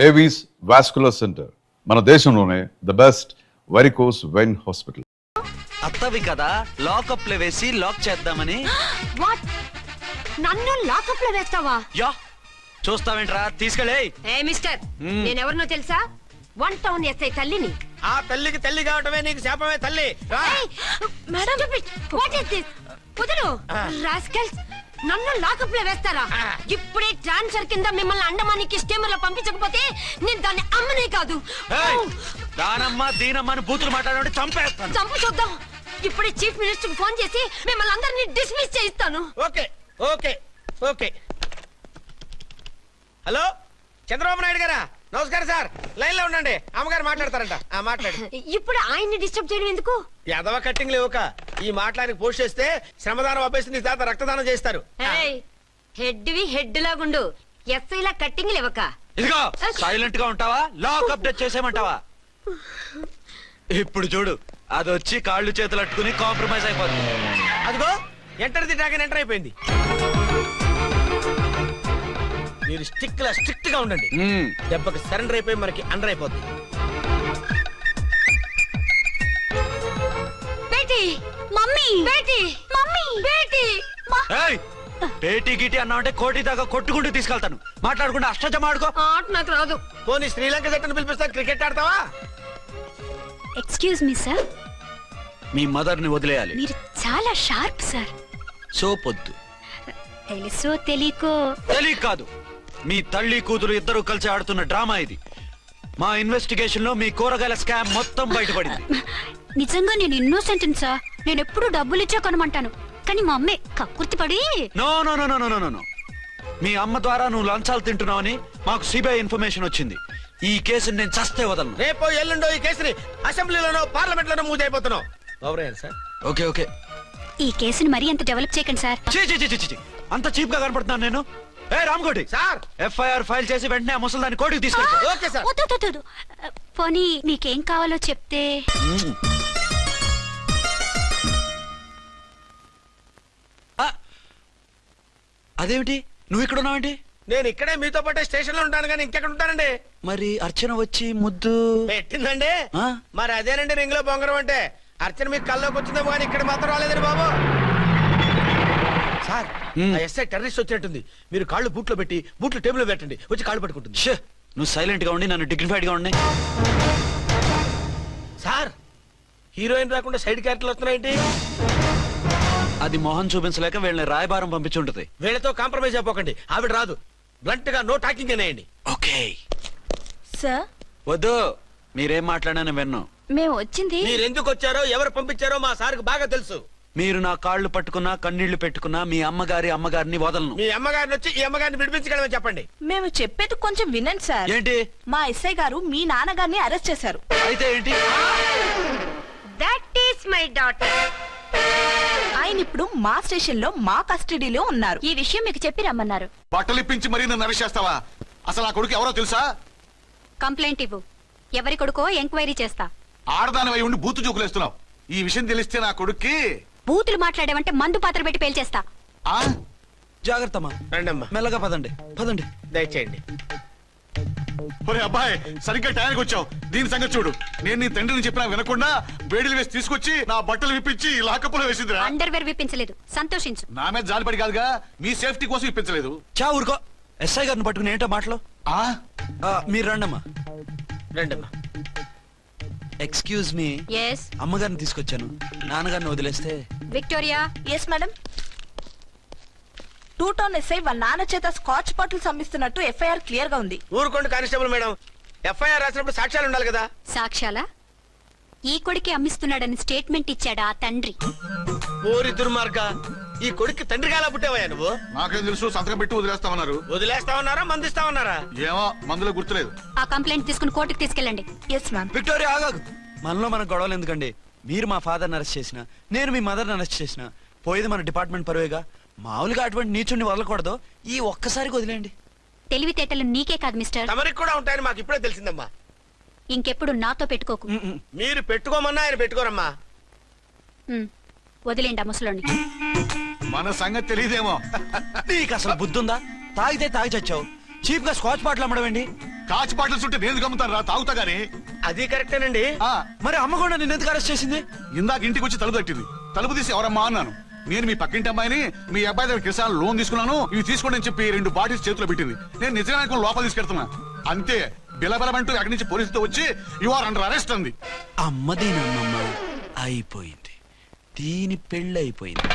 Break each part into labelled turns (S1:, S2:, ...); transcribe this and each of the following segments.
S1: Avis vascular centre మన దేశంలోనే the best varicose vein hospital.
S2: అత్తవి కదా లాకప్ లో వేసి లాక్ చేద్దామని.
S3: వాట్, నన్ను లాకప్ లో వేస్తావా?
S2: యా, చూస్తావేంట్రా, తీసుకెళ్ళే.
S3: ఏ మిస్టర్, నేనెవరినో తెలుసా? 1 టౌన్ ఎస్ఐ తల్లిని.
S4: ఆ తల్లికి తల్లి కావటమే నీకు శాపమే తల్లి.
S3: Madam, what is this? కుదురు రాస్కల్స్, నన్ను లాకప్ లో వేస్తారా? ఇప్పుడే ట్రాన్స్ఫర్ కింద మిమ్మల్ని అండమానికి స్టీమర్ లో పంపించకపోతే నేను దాన్ని అమ్మనే కాదు.
S2: దానమ్మ దీనమ్మని బూతులు మాట్లాడే చంపేస్తాను.
S3: చంపు చూద్దాం. ఇప్పుడే చీఫ్ మినిస్టర్ ఫోన్ చేసి మిమ్మల్ని అందరినీ డిస్మిస్ చేయిస్తాను.
S4: Okay okay okay. Hello, Chandrababu Naidu గారా? నమస్కారం సార్, లైన్ లో ఉండండి, అమ్మగారు మాట్లాడతారంట. మాట్లాడు.
S3: ఇప్పుడు ఆయన్ని డిస్టర్బ్ చేయడం ఎందుకు?
S4: ఎదవ కట్టింగ్ లేవుక ఈ మాట్లాడి పోస్ట్ చేస్తే శ్రమదానం అభ్యసి నీ తాత రక్తదానం చేస్తారు.
S3: హెడ్వి హెడ్ లాగుండు, ఎస్ఐ లా కట్టింగ్ లేవక.
S2: ఇదిగో సైలెంట్ గా ఉంటావా, లాక్ అప్డేట్ చేసేమంటావా? ఇప్పుడు చూడు, అది వచ్చి కాళ్ళు చేతులు అట్టుకుని కాంప్రమైజ్ అయిపోతుంది.
S4: అదిగో ఎంటర్ ది డ్రాగన్ ఎంటర్ అయిపోయింది. మీరు స్ట్రిక్ట్ గా ఉండండి, దెబ్బకి సరెండర్ అయిపోయి మనకి అండర్ అయిపోద్ది.
S3: బేటీ, మమ్మీ, బేటీ, మమ్మీ, బేటీ.
S2: పేటీ గిటి అన్నావంటే కోటి దాకా కొట్టుకుంటూ తీసుకెళ్తాను. మాట్లాడకుండా అష్టజమ ఆడుకో.
S3: ఆట నాకు రాదు.
S4: పోనీ శ్రీలంక జట్టును పిలిపిస్తా, క్రికెట్ ఆడతావా?
S5: ఎక్స్క్యూజ్ మీ సార్,
S2: మీ మదర్ ని వదిలేయాలి.
S5: మీరు చాలా షార్ప్ సార్.
S2: సోపొద్దు.
S5: తెలుసో తెలియకో.
S2: తెలియ కాదు, మీ తల్లి కూతురు ఇద్దరు కలిసి ఆడుతున్న డ్రామా ఇది. మా ఇన్వెస్టిగేషన్ లో మీ కూరగాయల స్కామ్ మొత్తం బయటపడింది.
S5: నిజంగా నేను ఇన్నోసెంట్ సార్. నేను ఎప్పుడు డబ్బులు ఇచ్చా కొనమంటాను, కానీ మా అమ్మే కక్కుర్తి పడి.
S2: No no no no no no no. మీ అమ్మ ద్వారా నువ్వు లంచాలు తింటున్నావని మాకు సిబిఐ ఇన్ఫర్మేషన్ వచ్చింది. ఈ కేసుని నేను చస్తే వదలను.
S4: రేపో ఎల్లుండో ఈ కేసుని అసెంబ్లీలోనో పార్లమెంట్ లోనో మూవ్ అయిపోతున్నావు. Sir
S2: okay okay.
S5: ఈ కేసుని మరీ అంత డెవలప్ చేయకండి సార్.
S2: అంత చీప్ గా కనపడుతున్నాను నేను? ఏ రామ్కోటి
S4: సార్,
S2: ఎఫ్ఐఆర్ ఫైల్ చేసి వెంటనే ఆ ముసలిదాన్ని కోర్టుకి తీసుకెళ్ళి.
S4: Okay sir.
S5: వద్దు. పోనీ మీకేం కావాలో చెప్తే.
S2: అదేమిటి, నువ్వు ఇక్కడ ఉన్నావేంటి?
S4: నేను ఇక్కడే మీతో పాటే స్టేషన్ లో ఉంటాను, కానీ ఇంకెక్కడ ఉంటానండి?
S2: మరి అర్చన వచ్చి ముద్దు
S4: పెట్టిందండి.
S2: ఆ?
S4: మరి అదేనండి రింగ్ లో బొంగరం అంటే. అర్చన మీకు కల్లోకి వచ్చిందేమో కానీ ఇక్కడ మాత్రం రాలేదండి బాబు. సార్, ఎస్ఐ టెర్రరిస్ట్ వచ్చినట్టుంది. మీరు కాళ్ళు బూట్లో పెట్టి బూట్లు టేబుల్ పెట్టండి, వచ్చి కాళ్ళు పట్టుకుంటుంది.
S2: నువ్వు సైలెంట్ గా ఉండి నన్ను డిగ్నిఫైడ్ గా ఉండి.
S4: సార్, హీరోయిన్ రాకుండా సైడ్ క్యారెక్టర్లు వస్తున్నాయేంటి?
S2: అది మొహం చూపించలేక వీళ్ళని రాయబారం పంపించుంటది.
S4: వీళ్ళతో కాంప్రమైజ్ అయిపోకండి, ఆవిడ రాదు. బ్లంట్ గా నో టాకింగ్ అనేయండి.
S2: ఓకే
S5: సార్,
S2: వద్దు, మీరేం మాట్లాడానని విన్నాం.
S5: మేము వచ్చింది.
S4: మీరు ఎందుకు వచ్చారో ఎవరు పంపించారో మా సార్కి బాగా తెలుసు.
S2: మీరు నా కాళ్ళు పట్టుకున్నా కన్నీళ్లు పెట్టుకున్నా మీ అమ్మగారిని వదలను.
S4: మీ అమ్మగారిని వచ్చి ఈ అమ్మగారిని విడిపించగలమని చెప్పండి.
S6: మేము చెప్పేది కొంచెం వినండి సార్.
S2: ఏంటి?
S6: మా ఎస్ఐ గారు మీ నాన్నగారిని అరెస్ట్ చేశారు.
S2: అయితే ఏంటి?
S3: That is my daughter.
S6: ఆయన ఇప్పుడు మా స్టేషన్ లో మా కస్టడీలో ఉన్నారు.
S5: ఈ విషయం మీకు చెప్పి రమ్మన్నారు.
S7: బట్టలిప్పించి మరీ నన్ను అరెస్ట్ చేస్తావా? అసలు నా కొడుకు ఎవరో తెలుసా?
S5: కంప్లైంట్ ఇవ్వు, ఎవరి కొడుకో ఎంక్వైరీ చేస్తా.
S7: ఆడదానివై ఉండి బూతు జోకులేస్తున్నావు. ఈ విషయం తెలిస్తే నా కొడుక్కి.
S5: బూతులు మాట్లాడేవంటే మందు పాత్ర పెట్టి పేల్చేస్తా.
S2: జాగ్రత్తమ్మా,
S4: రండమ్మా,
S2: మెల్లగా పదండి.
S4: దయచేయండి.
S7: ఒరే అబ్బాయి, సరిగ్గా టైంకి వచ్చావు. దీని సంగతి చూడు. నేను నీ తండ్రిని చెప్పినా వినకుండా వేడిలు వేసి తీసుకొచ్చి నా బట్టలు విప్పించి లాకప్పులో వేసిందిరా.
S5: అండర్వేర్ విప్పించలేదు, సంతోషించు.
S7: నా మీద జాలిపడి కాదుగా, మీ సేఫ్టీ కోసం ఇప్పించలేదు.
S2: చా ఊరుకో. ఎస్ఐ గారిని పట్టుకుని ఏంటో మాటలు. మీరు రండమ్మా.
S4: రండమ్మా.
S2: Excuse me.
S5: ఎస్.
S2: అమ్మగారిని తీసుకొచ్చాను, నాన్నగారిని వదిలేస్తే.
S5: Victoria.
S6: Yes madam. 2 town SI వాళ్ళ నాన్న చేత స్కాచ్ బాటిల్స్ అమ్మిస్తున్నట్టు ఎఫ్ఐఆర్ క్లియర్ గా ఉంది.
S4: ఊరుకోండి కానిస్టేబుల్ మేడం, ఎఫ్ఐఆర్ రాసినప్పుడు సాక్ష్యాలు ఉండాలి కదా.
S5: సాక్ష్యాలా? ఈ కొడుకే అమ్మిస్తున్నాడని స్టేట్మెంట్ ఇచ్చాడా ఆ తండ్రి?
S4: ఓరి దుర్మార్గ, ఈ కొడుక్కి తండ్రిగా ఎలా పుట్టావయ్యా నువ్వు?
S7: నాకేం తెలుసు, సంతకం పెట్టి వదిలేస్తామన్నారు.
S4: వదిలేస్తామన్నారా మందిస్తామన్నారా?
S7: ఏమో, మందులో గుర్తులేదు.
S5: ఆ కంప్లైంట్ తీసుకుని కోర్టుకు తీసుకెళ్ళండి.
S6: Yes ma'am.
S2: విక్టోరియా ఆగాగు. మనలో మన గొడవలు ఎందుకండి? మీరు మా ఫాదర్ని అరెస్ట్ చేసిన, నేను మీ మదర్ని అరెస్ట్ చేసిన, పోయేది మన డిపార్ట్మెంట్ పరువేగా. మామూలుగా అటువంటి నీచుడిని వదలకూడదు. ఈ ఒక్కసారికి వదిలేండి.
S5: తెలివితేటలు నీకే కాదు మిస్టర్,
S4: తమరికి కూడా ఉంటాయని మాకు ఇప్పుడే తెలిసిందమ్మా.
S5: ఇంకెప్పుడు నాతో పెట్టుకోకు.
S4: మీరు పెట్టుకోమన్నా ఆయన పెట్టుకోరమ్మా.
S5: వదిలేండి ఆ ముసలోని.
S7: మన సంగతి తెలియదేమో.
S2: నీకు అసలు బుద్ధుందా? తాగితే తాగి చచ్చావు, చీప్ గా స్కాచ్ బాటిల్ అమ్మడం ఏంటి?
S7: కాచి బాటిల్స్ ఉంటే నేను గమ్ముతాను రా, తాగుతా గానీ.
S4: అది కరెక్టేనండి.
S2: మరి అమ్మ కూడా నిన్ను ఎందుకు అరెస్ట్ చేసింది?
S7: ఇందాక ఇంటికి వచ్చి తలుపు తట్టింది. తలుపు తీసి ఎవరమ్మా అన్నాను. నేను మీ పక్కింటి అమ్మాయిని, మీ అబ్బాయి దగ్గర కిసాన్ లోన్ తీసుకున్నాను, ఇవి తీసుకోండి అని చెప్పి 2 బాటిల్స్ చేతిలో పెట్టింది. నేను నిజంగా లోపల తీసుకెళ్తున్నా. అంతే, బిలబలమంటూ అక్కడి నుంచి పోలీసుతో వచ్చి యు ఆర్ అండర్ అరెస్ట్ అంది.
S2: అమ్మదేనమ్మమ్మ అయిపోయింది, దీని పెళ్ళి అయిపోయింది.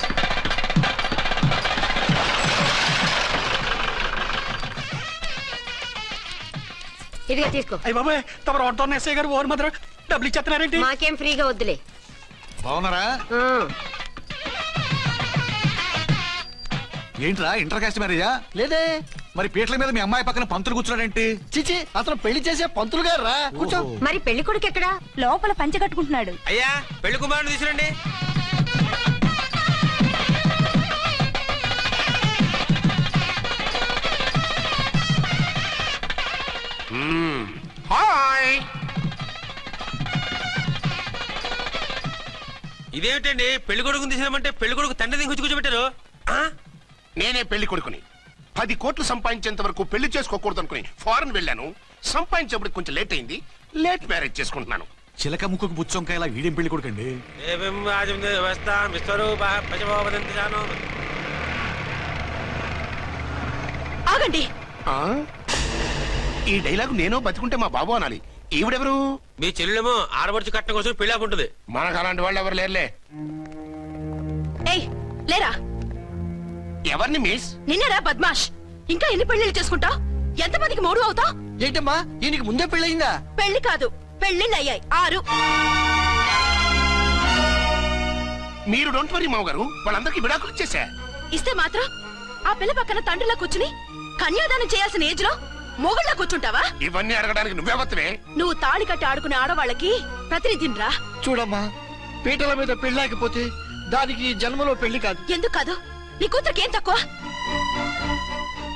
S3: ఇదిగా తీసుకో.
S8: అయ్య బాబాయ్, తమరు ఆటో ఎస్ఐ గారు ఓన్ మాత్రం డబ్బులు ఇచ్చేస్తున్నారేంటి?
S3: మాకేం ఫ్రీగా వద్దులే.
S7: బాగున్నారా? ఏంట్రా ఇంటర్ కాస్ట్ మ్యారేజా?
S8: లేదే.
S7: మరి పీటల మీద మీ అమ్మాయి పక్కన పంతులు కూర్చున్నాడేంటి?
S8: చిచి, అతను పెళ్లి చేసే పంతులు గారు రా. కూర్చో.
S3: మరి పెళ్లి కొడుకు ఎక్కడా?
S6: లోపల పంచె కట్టుకుంటున్నాడు.
S4: అయ్యా, పెళ్లి కుమారుని తీసుకురండి.
S9: హాయ్,
S4: ఇదేమిటండి పెళ్లి కొడుకుని తీసినామంటే పెళ్లి కొడుకు తండ్రి దిగి కూర్చోబెట్టారు?
S9: నేనే పెళ్లి కొడుకుని. 10 కోట్లు సంపాదించేంత వరకు పెళ్లి చేసుకోకూడదు అనుకుని ఫారెన్ వెళ్ళాను. సంపాదించేప్పుడు కొంచెం లేట్ అయింది. లేట్ మ్యారేజ్ చేసుకుంటున్నాను.
S7: చిలక ముక్కుకు బుచ్చొంకాయ ఇలా వీడేం పెళ్లి కొడుకండి?
S6: ఆగండి.
S9: ఆ? ఈ డైలాగ్ నేను బతికుంటే మా బాబు అనాలి. ఈవిడెవరు?
S4: మీ చెల్లెమో ఆడబడుచు కట్టడం కోసం పెళ్లి ఆపుంటది.
S9: మనకు అలాంటి వాళ్ళు ఎవరు లేరులే.
S6: ఏయ్, లేరా.
S9: ఎవరిని మిస్?
S6: నిన్నరా బద్మాష్. ఇంకా ఎన్ని పెళ్లిళ్ళు చేసుకుంటావు? ఎంతమందికి మూడు అవుతావు?
S8: ఏంటమ్మా, ఈయనకి ముందే పెళ్ళయిందా?
S6: పెళ్లి కాదు, పెళ్లిళ్ళు అయ్యాయి 6.
S9: మీరు డోంట్ వరీ మామగారు, వాళ్ళందరికీ విడాకులు ఇచ్చేసా.
S6: ఇస్తే మాత్రం ఆ పిల్ల పక్కన తండ్రిలా కూర్చుని కన్యాదానం చేయాల్సిన ఏజ్ లో మొగుళ్ళ కూర్చుంటావా?
S9: ఇవన్నీ అడగడానికి నువ్వే వత్తవే.
S6: నువ్వు తాళి కట్టి ఆడుకునే ఆడవాళ్ళకి ప్రతినిధిరా.
S8: చూడమ్మా, పీటల మీద పెళ్ళాకపోతే దానికి ఈ జన్మలో పెళ్లి కాదు.
S6: ఎందుకు కాదు? నీ కూతురికేం తక్కువ?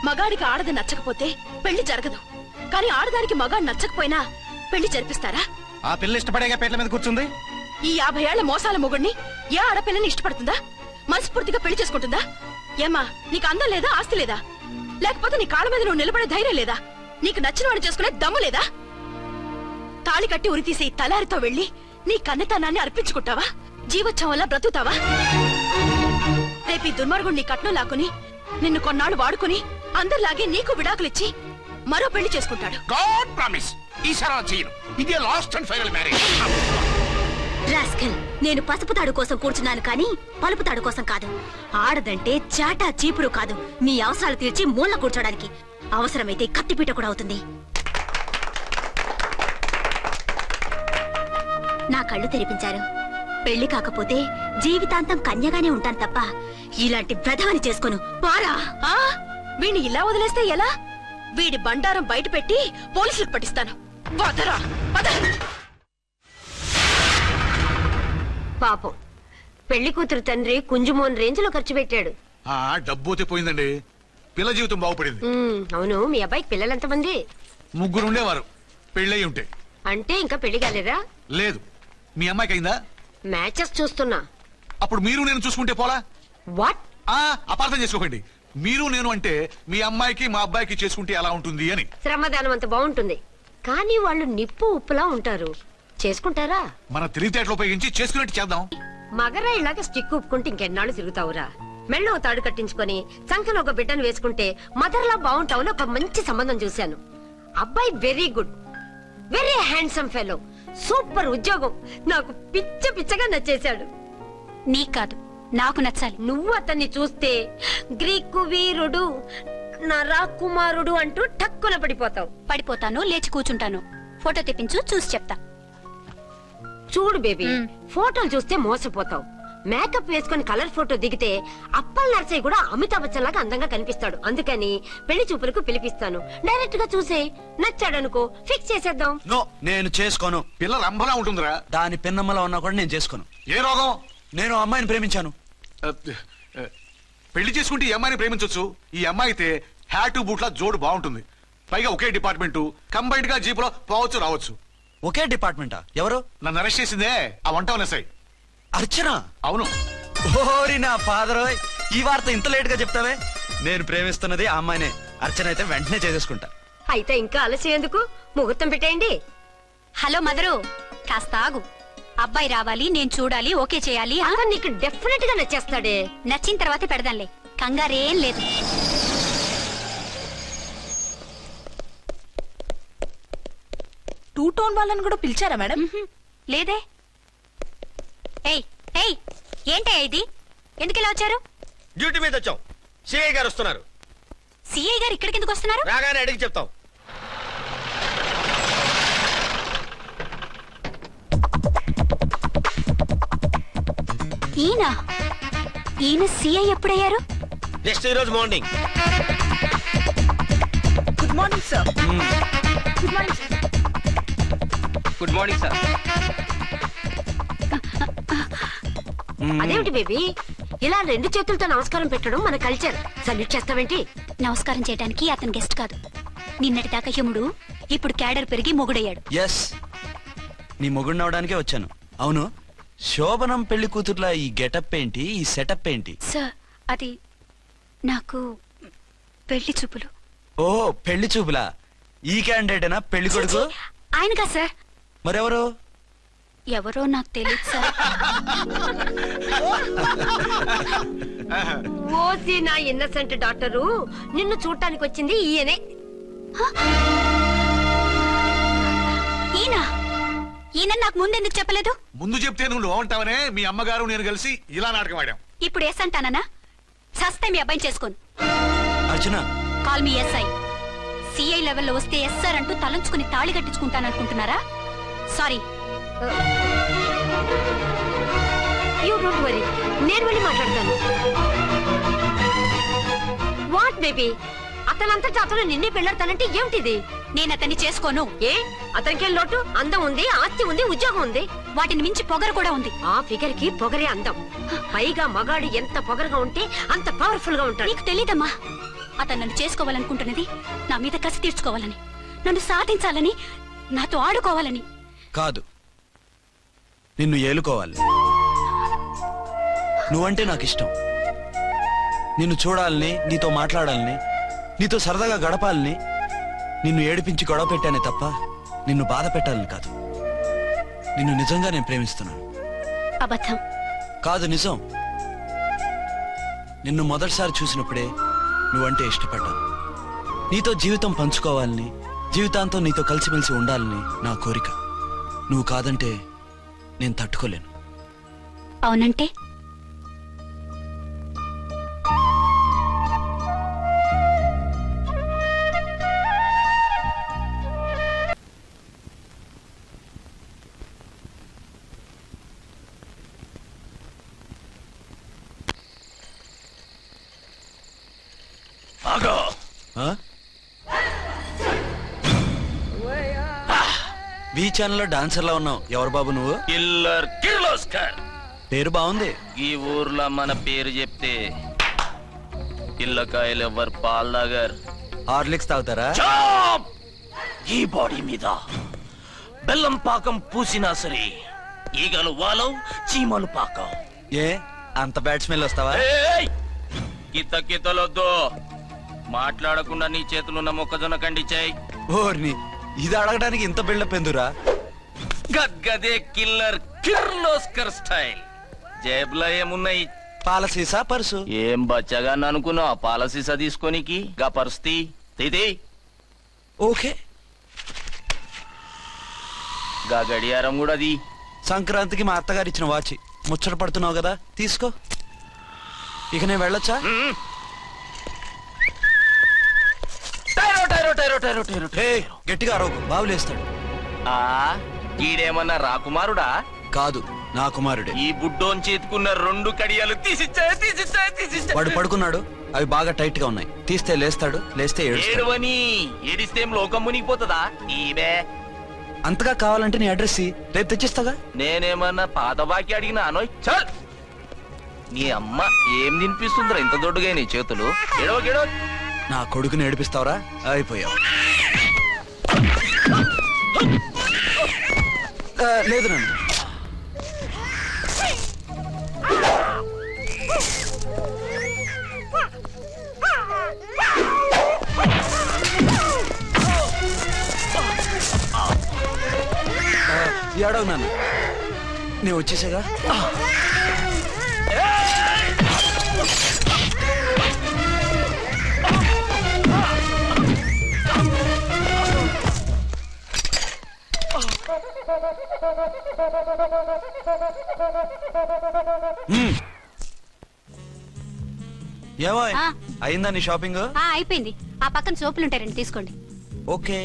S6: మగాడికి ఆడది నచ్చకపోతే పెళ్లి జరగదు. కానీ ఆడదానికి మగాడు నచ్చకపోయినా పెళ్లి జరిపిస్తారా?
S8: ఆ పిల్ల ఇష్టపడేగా పీటల మీద కూర్చుంది.
S6: ఈ 50 ఏళ్ల మోసాల మొగుడిని ఏ ఆడపిల్లని ఇష్టపడుతుందా? మనస్ఫూర్తిగా పెళ్లి చేసుకుంటుందా? ఏమ్మా, నీకు అందం లేదా, ఆస్తి లేదా? లేకపోతే నీ కాళ్ళ మీద నువ్వు నిలబడే ధైర్యం లేదా? నీకు నచ్చిన వాడు చేసుకునే దమ్ము లేదా? తాళి కట్టి ఉరితీసే ఈ తలారితో వెళ్లి నీ కన్నెతనాన్ని అర్పించుకుంటావా? జీవోత్సవంలా బ్రతుకుతావా? రేపు ఈ దుర్మార్గుడు నీ కట్నం లాక్కుని నిన్ను కొన్నాళ్ళు వాడుకుని అందరిలాగే నీకు విడాకులిచ్చి మరో పెళ్లి చేసుకుంటాడు.
S9: గాడ్ ప్రామిస్, ఈసారి అలా చేయను. ఇదే last and final marriage.
S5: Rascal, నేను పసుపు తాడు కోసం కూర్చున్నాను కానీ పలుపు తాడు కోసం కాదు. ఆడదంటే చాటా చీపురు కాదు, మీ అవసరాలు తీర్చి మూల కూర్చోడానికి. అవసరమైతే కత్తిపీట కూడా అవుతుంది. నా కళ్ళు తెరిపించారు. పెళ్లి కాకపోతే జీవితాంతం కన్యగానే ఉంటాను తప్ప ఇలాంటి బ్రధవని చేసుకోను. పారా!
S6: వీణ్ణి ఇలా వదిలేస్తే ఎలా? వీడి బండారం బయట పెట్టి పోలీసులకు పట్టిస్తాను. వదరా, వద.
S3: పాపం, పెళ్లి కూతురు తండ్రి కుంజుమోన్ రేంజ్ లో ఖర్చు పెట్టాడు.
S7: డబ్బు పోయిందండి. పిల్ల జీవితం బాగుపడింది.
S3: అవును, మీ అబ్బాయికి పిల్లలెంతమంది?
S7: 3 ఉండేవారు, పెళ్ళయి ఉంటే.
S3: అంటే ఇంకా పెళ్లి కాలేదా?
S7: లేదు. మీ అమ్మాయికి అయిందా?
S3: మ్యాచెస్ చూస్తున్నా.
S7: అప్పుడు మీరు నేను చూసుకుంటే పోలా?
S3: వాట్?
S7: అపార్థం చేసుకోకండి. మీరు నేను అంటే మీ అమ్మాయికి మా అబ్బాయికి చేసుకుంటే ఎలా ఉంటుంది అని.
S3: శ్రమదానం అంత బాగుంటుంది, కానీ వాళ్ళు నిప్పు ఉప్పులా ఉంటారు. చేసుకుంటారా?
S7: మన తెలివితేటలు ఉపయోగించి చేసుకున్నట్టు చేద్దాం.
S3: మగరాయిలాగా స్టిక్ ఉప్పుకుంటే ఇంకెన్నాళ్ళు తిరుగుతావురా? మెళ్ళో తాడు కట్టించుకొని చంకలో ఒక బిడ్డను వేసుకుంటే మదర్లా బాగుంటావులో ఒక మంచి సంబంధం చూశాను. అబ్బాయి very good, very handsome fellow, super ఉద్యోగం. నాకు పిచ్చగా నచ్చేశాడు.
S5: నీకు కాదు, నాకు నచ్చాలి.
S3: నువ్వు అతన్ని చూస్తే గ్రీకు వీరుడు, నరాకుమారుడు అంటూ టక్కున పడిపోతావు.
S5: పడిపోతాను, లేచి కూర్చుంటాను. ఫోటో తెప్పించు, చూసి చెప్తా.
S3: చూడు బేబీ, ఫోటోలు చూస్తే మోసపోతావు. మేకప్ వేసుకుని కలర్ ఫోటో దిగితే అప్పల్ నర్సయ్య కూడా అమితాబ్ బచ్చన్ లాగా అందంగా కనిపిస్తాడు. అందుకని పెళ్లి చూపులకు పిలిపిస్తాను. డైరెక్ట్ గా చూసే నచ్చాడనుకో, ఫిక్స్ చేసేద్దాం.
S2: నో, నేను చేసుకోను.
S7: పిల్ల రంభలా ఉంటుందిరా.
S2: దాని పిన్నమ్మలా ఉన్నా కూడా నేను చేసుకోను.
S7: ఏ రోగం?
S2: నేను అమ్మాయిని ప్రేమించాను.
S7: పెళ్లి చేసుకుంటే ఈ అమ్మాయిని ప్రేమించొచ్చు. ఈ అమ్మాయి అయితే హ్యాటు బూట్ల జోడు బాగుంటుంది. పైగా ఒకే డిపార్ట్మెంట్, కంబైన్డ్ గా జీపులో పోవచ్చు రావచ్చు.
S2: ఒకే డిపార్ట్మెంటా? ఎవరు?
S7: నన్ను అరెస్ట్ చేసిందే ఆ వంట ఎస్ఐ.
S2: అర్చన?
S7: అవును.
S2: ఓరి నా ఫాదర్, ఈ వార్త ఇంత లేట్ గా చెప్తావే. నేను ప్రేమిస్తున్నది ఆ అమ్మాయినే. అర్చన అయితే వెంటనే చేసేసుకుంటా.
S3: అయితే ఇంకా ఆలస్యం ఎందుకు? ముహూర్తం పెట్టేయండి.
S5: హలో మదరు, కాస్త ఆగు. అబ్బాయి రావాలి, నేను చూడాలి, ఓకే చేయాలి.
S3: అతను నీకు డెఫినెట్ గా నచ్చేస్తాడే.
S5: నచ్చిన తర్వాతే పెడదాంలే, కంగారేం లేదు.
S6: టూ టోన్ వాళ్ళని కూడా పిలిచారా మేడం?
S5: లేదే. ఏయ్ ఏయ్, ఏంటే ఇది? ఎందుకు ఇలా వచ్చారు?
S4: డ్యూటీ మీద వచ్చాం. సిఐ గారు వస్తున్నారు.
S5: సిఐ గారు ఇక్కడికి ఎందుకు వస్తున్నారు?
S4: రాగానే అడిగి చెప్తాం.
S5: ఈయన సిఐ ఎప్పుడయ్యారు?
S4: నెక్స్ట్ ఈ రోజు morning.
S6: Good morning sir. Good morning sir.
S8: Good morning sir.
S3: అదేమిటి బేబీ, ఇలా 2 చేతులతో నమస్కారం పెట్టడం మన కల్చర్. సల్యూట్ చేస్తావేంటి?
S5: నమస్కారం చేయడానికి అతను గెస్ట్ కాదు. నిన్నటి దాకా యముడు, ఇప్పుడు క్యాడర్ పెరిగి మొగుడయ్యాడు.
S2: ఎస్, నీ మొగుడిని అవడానికే వచ్చాను. అవును, శోభనం పెళ్లి కూతుర్లా ఈ గెటప్ ఏంటి, ఈ సెటప్ ఏంటి?
S5: సార్, అది నాకు పెళ్లి చూపులు.
S2: ఓ, పెళ్లి చూపులా? ఈ క్యాండిడేటేనా పెళ్లి కొడుకు?
S5: ఆయనగా సార్.
S2: మరెవరు?
S5: ఎవరో నాకు తెలియదు సార్.
S3: ఓసి నా ఇన్నసెంట్ డాక్టరు, నిన్ను చూడటానికి వచ్చింది ఈయనే.
S5: ఈయన నాకు ముందెందుకు చెప్పలేదు?
S7: ముందు చెప్తే నువ్వు బాగుంటావనే మీ అమ్మగారు నేను కలిసి ఇలా నాటకం ఆడాం.
S5: ఇప్పుడు ఎస్ అంటానా? సస్తే మీ అబ్బాయిని చేసుకోను.
S2: అర్చన,
S5: కాల్ మీ ఎస్ఐ. సిఐ లెవెల్లో వస్తే ఎస్ఆర్ అంటూ తలంచుకుని తాళి కట్టించుకుంటాననుకుంటున్నారా? సారీ.
S3: యూ డోంట్ వరీ, నేను వెళ్ళి మాట్లాడతాను. వాట్ బేబీ, అతనంతటా అతను నిన్నే పెళ్ళాడతానంటే ఏమిటిది?
S5: నేను అతన్ని చేసుకోను.
S3: ఏ, అతనికేం లోటు? అందం ఉంది, ఆస్తి ఉంది, ఉద్యోగం ఉంది.
S5: వాటిని మించి పొగరు కూడా ఉంది.
S3: ఆ ఫిగర్ కి పొగరే అందం. పైగా మగాడు ఎంత పొగరుగా ఉంటే అంత పవర్ఫుల్ గా ఉంటాడు.
S5: నీకు తెలీదమ్మా, అతను నన్ను చేసుకోవాలనుకుంటున్నది నా మీద కసి తీర్చుకోవాలని, నన్ను సాధించాలని, నాతో ఆడుకోవాలని
S2: కాదు, నిన్ను ఏలుకోవాలి. నువ్వంటే నాకు ఇష్టం. నిన్ను చూడాలని, నీతో మాట్లాడాలని, నీతో సరదాగా గడపాలని, నిన్ను ఏడిపించి గొడవ పెట్టానే తప్ప నిన్ను బాధ పెట్టాలని కాదు. నిన్ను నిజంగా నేను ప్రేమిస్తున్నాను.
S5: అబద్ధం
S2: కాదు, నిజం. నిన్ను మొదటిసారి చూసినప్పుడే నువ్వంటే ఇష్టపడ్డాను. నీతో జీవితం పంచుకోవాలని, జీవితాంతం నీతో కలిసిమెలిసి ఉండాలని నా కోరిక. నువ్వు కాదంటే నేను తట్టుకోలేను.
S5: అవునంటే
S2: వి ఛానల్లో డాన్సర్లా ఉన్నావు. ఎవరు బాబు నువ్వు?
S8: కిల్లర్ కిర్లోస్కర్.
S2: పేరు బాగుంది.
S8: ఈ ఊర్లో మన పేరు చెప్తే పిల్లకాయలు ఎవరు పాలు తాగారు.
S2: హార్లిక్స్ తాగుతారా?
S8: ఈ బాడీ మీద బెల్లం పాకం పూసినా సరే ఈగలు వాలవు, చీమలు పాకం.
S2: ఏ, అంత బ్యాడ్ స్మెల్ వస్తావా?
S8: కిత్త కిత్తలొద్దు. మాట్లాడకుండా నీ చేతులున్న మొక్కజొన్న కండిచాయి.
S2: ఓర్ని, ఇది అడగడానికి ఇంత బిల్డప్ ఎందురా?
S8: గద్గదే కిల్లర్ కిర్లోస్కర్ స్టైల్. జేబులో ఏమున్నాయి?
S2: పాల సీసా, పర్సు.
S8: ఏం బచ్చగా అనుకున్నావు? పాల సీసా తీసుకోనికి గా పరిస్థితి తీది.
S2: ఓకే,
S8: గా గడియారం కూడా అది.
S2: సంక్రాంతికి మా అత్తగారు ఇచ్చిన వాచి. ముచ్చట పడుతున్నావు కదా, తీసుకో. ఇక నేను వెళ్ళొచ్చా?
S8: టైరో టైరో టైరో టైరో టైరో
S2: హే, గట్టిగా అరవకు, బావులేస్తాడు.
S8: ఆ ఈడేమన్నా రాకుమారుడా?
S2: కాదు, నా కుమారుడే.
S8: ఈ బుడ్డోన్ చేతుకున్న 2 కడియాలు తీసిచ్చాయి.
S2: వాడు పడుకున్నాడు, అవి బాగా టైట్ గా ఉన్నాయి. తీస్తే లేస్తాడు, లేస్తే ఏడుస్తాడు.
S8: ఏడవని ఏడిస్తే లోకం మునిగిపోతుందా? ఈబే
S2: అంతగా కావాలంటే నీ అడ్రస్ రేపు తెచ్చిస్తాగా.
S8: నేనేమన్నా పాత బాకి అడిగినా అనోయ్. చల్, నీ అమ్మ ఏం తినిపిస్తుందిరా ఇంత దొడ్డుగా నీ చేతులు? ఎడవ
S2: నా కొడుకుని ఏడిపిస్తావరా? అయిపోయావు. లేదు నన్ను. ఏడవు నాన్న, నేను వచ్చేసాగా. ఏమో అయిందా నీ షాపింగ్?
S5: అయిపోయింది. ఆ పక్కన సోపులుంటాయి, రండి తీసుకోండి.
S2: ఓకే.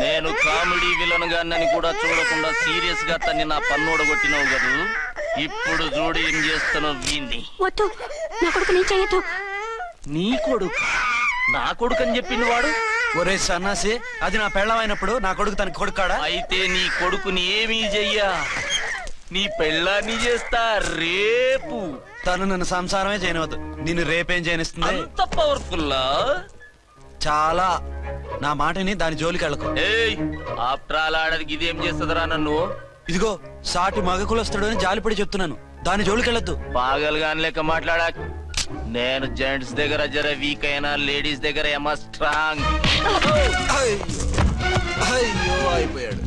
S8: నేను కామెడీ విలన్ గాన్నని కూడా చూడకుండా సీరియస్ గా తన్ని నా పన్నోడు కొట్టినావు కదూ. ఇప్పుడు చూడు ఏం చేస్తున్నావు వీణ్ణి.
S5: వద్దు, నా కొడుకు నేను చేయొద్దు.
S8: నీ కొడుకు నా కొడుకు అని చెప్పింది వాడు.
S2: ఒరే సన్నాసి, అది నా పెళ్ళమైనప్పుడు నా కొడుకు తన కొడుకాడా?
S8: అయితే నీ కొడుకుని ఏమీ చెయ్యా, నీ పెళ్ళాన్ని చేస్తా రేపు.
S2: తను నన్ను సంసారమే చేయనవద్దు, నిన్ను రేపేం చేయనిస్తుంది?
S8: అంత పవర్ఫుల్లా?
S2: చాలా. నా మాటని దాని జోలికి వెళ్ళకు.
S8: ఏయ్, ఆఫ్టర్ ఆల్ ఆడదికి ఇదేం చేస్తుందిరా నన్ను?
S2: ఇదిగో సాటి మగ కులస్తుడు అని జాలిపడి చెప్తున్నాను, దాని జోలికి వెళ్ళొద్దు.
S8: పాగలుగాని లెక్క మాట్లాడా. నేను జెంట్స్ దగ్గర జర వీక్ అయినా లేడీస్ దగ్గర ఏమో స్ట్రాంగ్.
S2: అయ్యో అయిపోయాడు.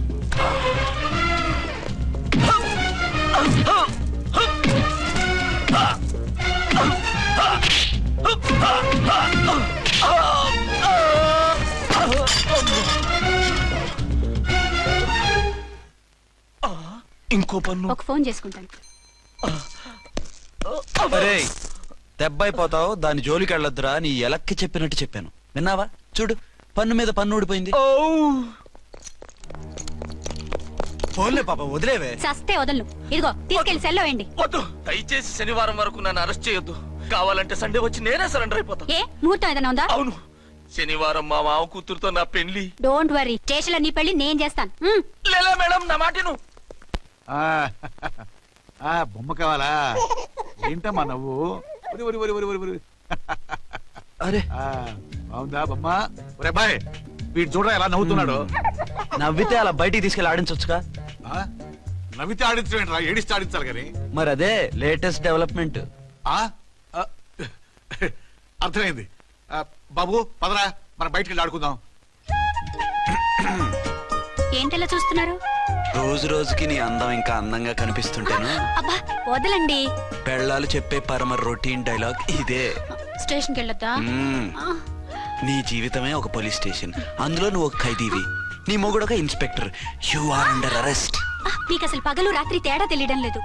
S8: ఇంకో పన్ను.
S5: ఒక ఫోన్ చేసుకుంటాను.
S2: అరే దెబ్బైపోతావు, దాని జోలికి వెళ్ళొద్దురా. నీ ఎలక్కి చెప్పినట్టు చెప్పాను, విన్నావా? చూడు, పన్ను మీద పన్ను ఊడిపోయింది. ఫోన్లే పాప, వదిలేవే.
S5: సస్తే వదలను. ఇదిగో తీసుకెళ్లి సెల్లో వేయండి.
S8: వద్దు, దయచేసి శనివారం వరకు నన్ను అరెస్ట్ చేయొద్దు. కావాలంటే సండే వచ్చి నేనే సరెండర్ అయిపోతా.
S5: ఏ ముహూర్తం ఏదైనా ఉందా?
S8: అవును, శనివారం మా మామ కూతురుతో నా పెళ్లి.
S5: డోంట్ వరీ, స్టేషన్ లో నీ పెళ్లి నేను చేస్తాను.
S8: లేలా మేడం, నా మాటను.
S7: బొమ్మ కావాలా? ఏంటమ్మా నవ్వు?
S2: అరే
S7: బాగుందా బొమ్మ? ఒరే బాయ్, వీడు చూడరా ఎలా నవ్వుతున్నాడు.
S2: నవ్వితే అలా బయటికి తీసుకెళ్ళి ఆడించొచ్చుగా.
S7: నవ్వితే ఆడించడం, ఏడిస్తే ఆడించాలి కానీ.
S2: మరి అదే లేటెస్ట్ డెవలప్మెంట్.
S7: అర్థమైంది. బాబు పదరా, మనం బయటికి వెళ్ళి ఆడుకుందాం.
S5: ఏంటలా చూస్తున్నారు?
S2: రోజు రోజుకి నీ అందం ఇంకా అందంగా కనిపిస్తుంటాను.
S5: అబ్బా వదలండి.
S2: పెళ్ళాలు చెప్పే పరమ రొటీన్ డైలాగ్ ఇదే.
S5: స్టేషన్కి వెళ్ళొద్దా?
S2: నీ జీవితమే ఒక పోలీస్ స్టేషన్, అందులో నువ్వు ఒక ఖైదీవి, నీ మొగుడు ఒక inspector. You are under arrest.
S5: మీకు అసలు పగలు రాత్రి తేడా తెలియడం లేదు.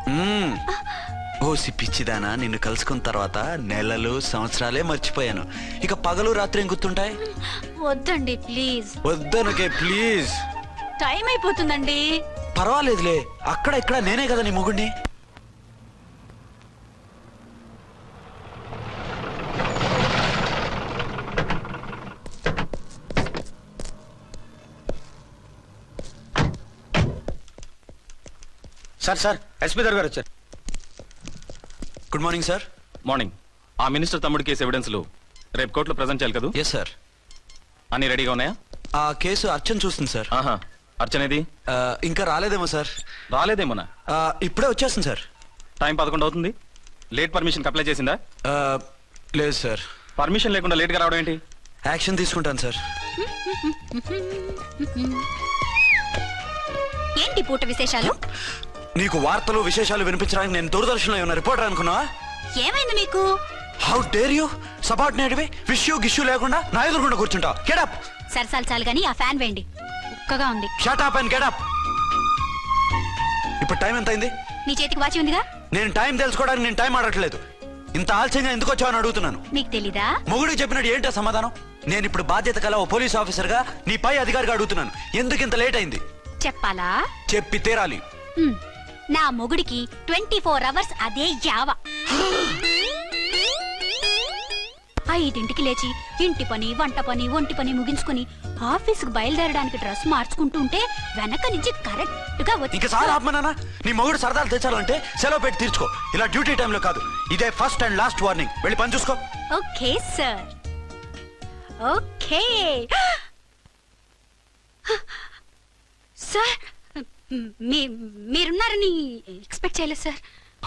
S2: ఓ సిప్పిచ్చిదానా, నిన్ను కలుసుకున్న తర్వాత నెలలు సంవత్సరాలే మర్చిపోయాను. ఇక పగలు రాత్రి ఏం గుర్తుంటాయి?
S5: వద్దండి ప్లీజ్.
S2: వద్దనకే ప్లీజ్.
S5: టైం అయిపోతుందండి.
S2: పర్వాలేదులే, అక్కడ ఇక్కడ నేనే కదా నీ మొగుడిని.
S4: సార్ ఎస్పీ గారు వచ్చారు.
S2: Good morning sir.
S10: మార్నింగ్. ఆ మినిస్టర్ తమ్ముడి కేసు ఎవిడెన్స్లు రేపు కోర్టులో ప్రజెంట్ చేయాలి కదా?
S2: Yes sir.
S10: అన్ని రెడీగా ఉన్నాయా?
S2: ఆ కేసు అర్చన చూస్తుంది సార్.
S10: ఆహా, అర్చనేది?
S2: ఇంకా రాలేదేమో సార్.
S10: రాలేదేమోనా?
S2: ఇప్పుడే వచ్చేస్తుంది సార్.
S10: టైం 11 అవుతుంది. లేట్ పర్మిషన్ అప్లై చేసిందా?
S2: లేదు సార్.
S10: పర్మిషన్ లేకుండా లేట్గా రావడం ఏంటి?
S2: యాక్షన్ తీసుకుంటాను సార్.
S5: ఏంటి పూట విశేషాలు?
S2: నీకు వార్తలు విశేషాలు వినిపించడానికి నేను దూరదర్శన్లో ఉన్న రిపోర్టర్ అనుకున్నావా?
S5: ఏమైంది మీకు?
S2: హౌ డేర్ యూ సబార్డినేట్వి విష్యూ గిష్యూ లేకుండా నా ఎదురుకుండా కూర్చుంటావు? Get up.
S5: సరసాలు చాలు గానీ ఆ ఫ్యాన్ వేయండి, ఉక్కగా ఉంది.
S2: Shut up and get up. ఇప్పుడు టైం ఎంత అయింది?
S5: నీ చేతికి వాచి ఉందిగా.
S2: నేను టైం తెలుసుకోవడానికి నేను టైం ఆడట్లేదు. ఇంత ఆలస్యంగా ఎందుకు వచ్చావని అడుగుతున్నాను.
S5: మీకు తెలీదా?
S2: మొగుడికి చెప్పినట్టు ఏంటో సమాధానం? నేను ఇప్పుడు బాధ్యత కల ఓ పోలీస్ ఆఫీసర్ గా నీ పై అధికారిగా అడుగుతున్నాను, ఎందుకు ఇంత లేట్ అయింది?
S5: చెప్పాలా?
S2: చెప్పి తీరాలి.
S5: నా మొగుడికి 24 అవర్స్ అదే యావ. 5ంటికి లేచి ఇంటి పని, వంట పని, ఒంటి పని ముగించుకుని ఆఫీసుకు బయలుదేరడానికి డ్రెస్ మార్చుకుంటూ ఉంటే వెనక నుంచి కరెక్ట్ గా వచ్చి.
S2: ఇంకా చాలా ఆత్మనానా, నీ మొగుడు సరదాలు తెచ్చాలంటే సెలవు పెట్టి తీర్చుకో. ఇలా డ్యూటీ టైంలో కాదు. ఇదే ఫస్ట్ అండ్ లాస్ట్ వార్నింగ్. వెళ్ళి పని చూసుకో.
S5: Okay sir, okay sir. మీరున్నారని ఎక్స్పెక్ట్ చేయలేదు sir.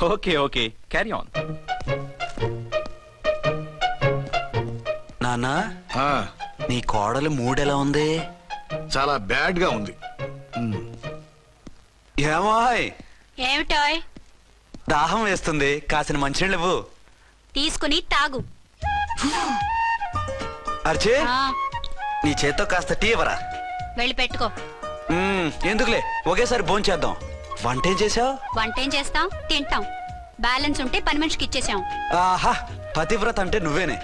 S10: Okay okay carry on.
S2: నానా,
S7: ఆ,
S2: నీ కోడలు మూడెలా ఉంది?
S7: చాలా బ్యాడ్ గా ఉంది.
S2: ఏమాయ్,
S5: ఏమిటాయ్?
S2: దాహం వేస్తుంది, కాసిన మంచినీళ్ళు ఇవ్వు.
S5: తీసుకుని తాగు.
S2: అర్చే,
S5: ఆ,
S2: నీ చేత్తో కాస్త టీ ఇవ్వరా?
S5: వెళ్ళి పెట్టుకో.
S2: ఎందుకులే, ఒకేసారి భోంచేద్దాం. వంటేం చేసావు?
S5: వంటేం చేస్తాం, తింటాం. బ్యాలెన్స్ ఉంటే పని మనిషికి ఇచ్చేసాం.
S2: ఆహా, పతివ్రత అంటే నువ్వేనే.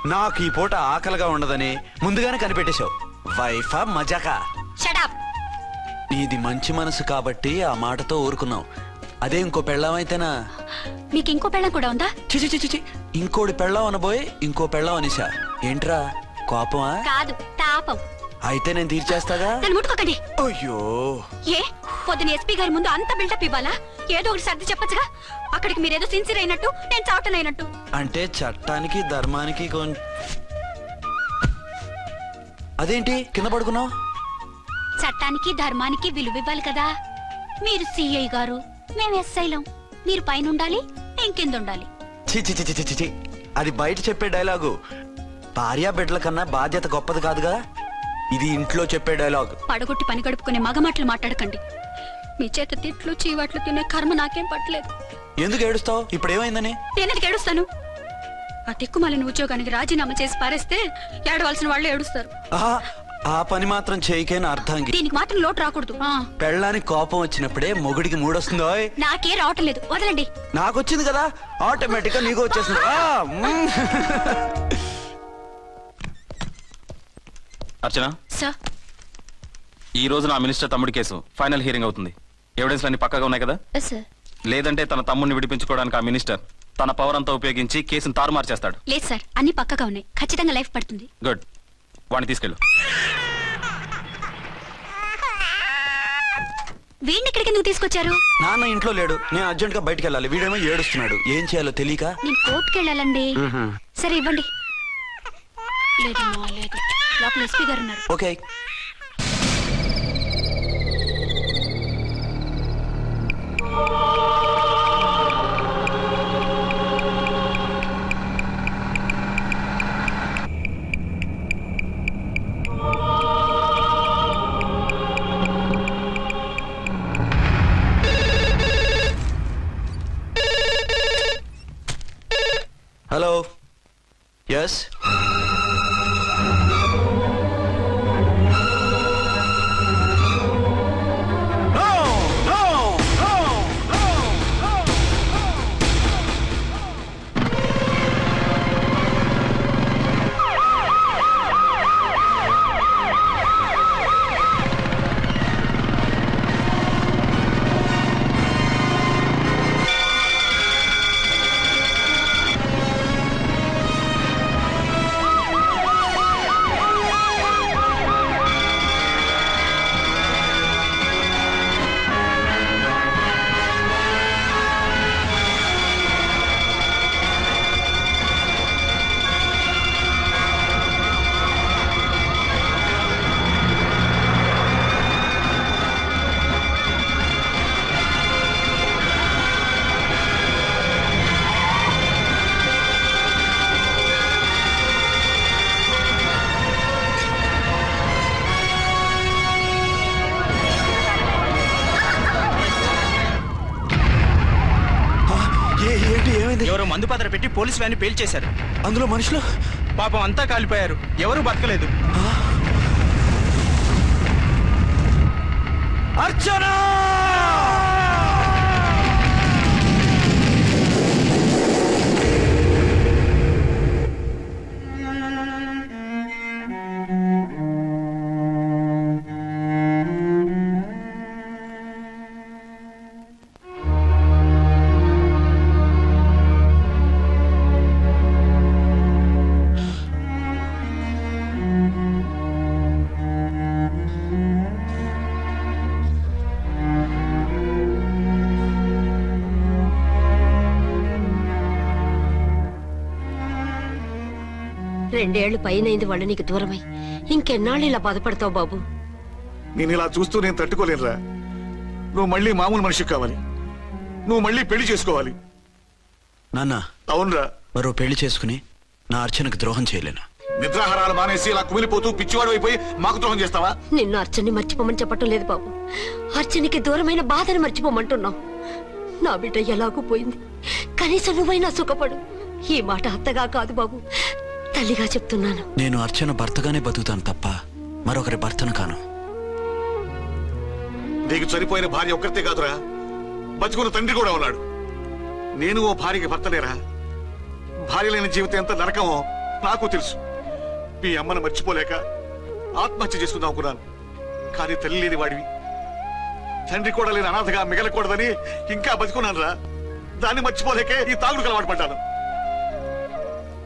S2: నాకు ఈ పూట ఆకలిగా ఉండదని ముందుగానే కనిపెట్టేశావు. వైఫా మజాకా?
S5: షటప్.
S2: నీది మంచి మనసు కాబట్టి ఆ మాటతో ఊరుకున్నావు. అదే ఇంకో పెళ్ళాం అయితేనా?
S5: మీకు ఇంకో పెళ్ళం కూడా ఉందా?
S2: చిచి చిచి చి, ఇంకోటి పెళ్ళాం అనబోయి ఇంకో పెళ్ళాం అనేసా. ఏంట్రా కోపమా?
S5: కాదు, తాపం.
S2: అయితే నేను తీర్చేస్తాగా.
S5: నన్ను ముట్టుకోకండి.
S2: అయ్యో,
S5: ఏ పొద్దున ఎస్పీ గారి ముందు అంత బిల్డప్ ఇవ్వాలా? ఏదో ఒకటి సర్ది చెప్పచ్చుగా. అక్కడికి మీరేదో సిన్సియర్ అయినట్టు, నేను చావటం అయినట్టు.
S2: అంటే చట్టానికి ధర్మానికి అదేంటి కింద పడుకున్నావు?
S5: చట్టానికి ధర్మానికి విలువ ఇవ్వాలి కదా. మీరు సిఐ గారు, మేము ఎస్ఐలం. మీరు పైన ఉండాలి, నేను కింద ఉండాలి.
S2: చిచి చిచి చిచి చి, అది బయట చెప్పే డైలాగు. భార్యా బిడ్డల కన్నా బాధ్యత గొప్పది కాదుగా. ఇది ఇంట్లో చెప్పే డైలాగ్.
S5: పడగొట్టి పని గడుపుకునే మగమాటలు మాట్లాడకండి. మీ చేత తిట్లు చీవాట్లు తినే కర్మ నాకేం పట్టలేదు.
S2: ఎందుకు ఏడుస్తావు? ఇప్పుడు ఏమైందని?
S5: నేనెందుకు ఏడుస్తాను? ఆ తిక్కుమాలిన ఉద్యోగానికి రాజీనామా చేసి పారేస్తే ఏడవలసిన వాళ్ళు ఏడుస్తారు.
S2: ఆహా, ఆ పని మాత్రం చేయకేన అర్థంగి.
S5: దీనికి మాత్రం లోటు రాకూడదు.
S2: పెళ్ళానికి కోపం వచ్చినప్పుడే మొగుడికి మూడొస్తుందో.
S5: నాకే రావటం లేదు, వదలండి.
S2: నాకు వచ్చింది కదా, ఆటోమేటిక్ గా నీకు వచ్చేసింది.
S10: అర్చన,
S5: సార్,
S10: ఈ రోజు నా మినిస్టర్ తమ్ముడి కేసు ఫైనల్ హియరింగ్ అవుతుంది. ఎవిడెన్స్ అన్ని పక్కగా ఉన్నాయి కదా?
S5: సార్.
S10: లేదంటే తన తమ్ముడిని విడిపించుకోవడానికి ఆ మినిస్టర్ తన పవర్ అంతా ఉపయోగించి కేసును తారుమారు చేస్తాడు.
S5: లేదు సార్, అన్ని పక్కగా ఉన్నాయి. ఖచ్చితంగా లైఫ్ పడుతుంది.
S10: గుడ్, వాడిని తీసుకెళ్ళు.
S5: వీడిని ఇక్కడికి ఎందుకు తీసుకొచ్చారు?
S2: నాన్న ఇంట్లో లేడు, నేను అర్జెంట్ గా బయటికి వెళ్ళాలి. వీడేమో ఏడుస్తున్నాడు, ఏం చేయాలో తెలియక.
S5: నేను కోర్టుకి వెళ్ళాలండి. సరే ఇవ్వండి. లేదమ్మా, లేదు. లోపల ఎస్పీ గారు ఉన్నారు.
S2: ఓకే. Hello, yes.
S4: ఎవరో మందు పాత్ర పెట్టి పోలీస్ వ్యాన్ పేల్చేశారు.
S2: అందులో మనుషులు
S4: పాపం అంతా కాలిపోయారు, ఎవరు బతకలేదు.
S2: అర్చన!
S3: రెండేళ్లు పైనైంది వాళ్ళు నీకు దూరమై. ఇంకెన్నాళ్ళు ఇలా బాధపడతావు బాబు?
S7: నేను ఇలా చూస్తూ నేను తట్టుకోలేనురా. నువ్వు మళ్ళీ మామూలు మనిషి కావాలి. నువ్వు మళ్ళీ పెళ్లి చేసుకోవాలి.
S2: నాన్న,
S7: అవునరా.
S2: మరో పెళ్లి చేసుకుని నా అర్చనకు ద్రోహం చేయలేను.
S7: నిద్రాహారాలు మానేసి ఇలా కుమిలిపోతూ పిచ్చివాడు అయిపోయి మాకు ద్రోహం చేస్తావా?
S3: నిన్ను అర్చన్ని మర్చిపోమని చెప్పటం లేదు బాబు. అర్చనికి దూరమైన బాధను మర్చిపోమంటున్నావు. నా బిడ్డ ఎలాగూ పోయింది, కనీసం నువ్వైనా సుఖపడు. ఈ మాట అత్తగా కాదు బాబు, తల్లిగా చెప్తున్నాను.
S2: నేను అర్చన భర్తగానే బతుకుతాను తప్ప మరొకరి భర్తను కాను.
S7: నీకు చనిపోయిన భార్య ఒక్కరితే కాదురా, బతుకున్న తండ్రి కూడా ఉన్నాడు. నేను ఓ భార్యకి భర్తలేరా? భార్య లేని జీవితం ఎంత నరకమో నాకు తెలుసు. మీ అమ్మను మర్చిపోలేక ఆత్మహత్య చేసుకుందాం అనుకున్నాను. కానీ తల్లి లేని వాడివి, తండ్రి కూడా లేని అనాథగా మిగలకూడదని ఇంకా బతుకున్నాను రా. దాన్ని మర్చిపోలేకే ఈ తాగుడుకు అలవాటు పడ్డాను.